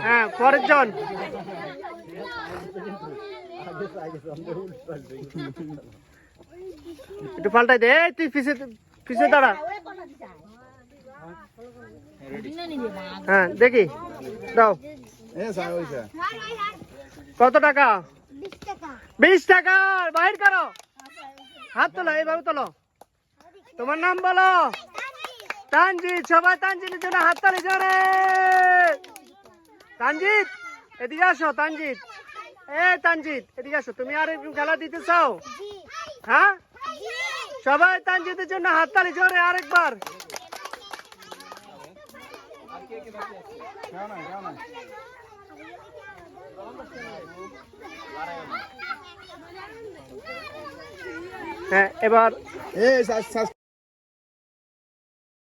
হ্যাঁ, পরের জন। একটু পাল্টাই দে, তুই পিছে পিছে দাঁড়া। হ্যাঁ, দেখি দাও। কত টাকা? 20 টাকা। বাহির করো, হাত তোলো, এইভাবে তোলো। তোমার নাম বলো। তানজিৎ। সবাই তানজিতের জন্য হাততালি জোরে। তানজিৎ এদিকে আসো। তানজিৎ, তানজিৎ এদিকে আসো। তুমি আর একটু খেলা দিতে চাও? হ্যাঁ, সবাই তানজিতের জন্য হাততালি জোরে আরেকবার। হ্যাঁ, এবার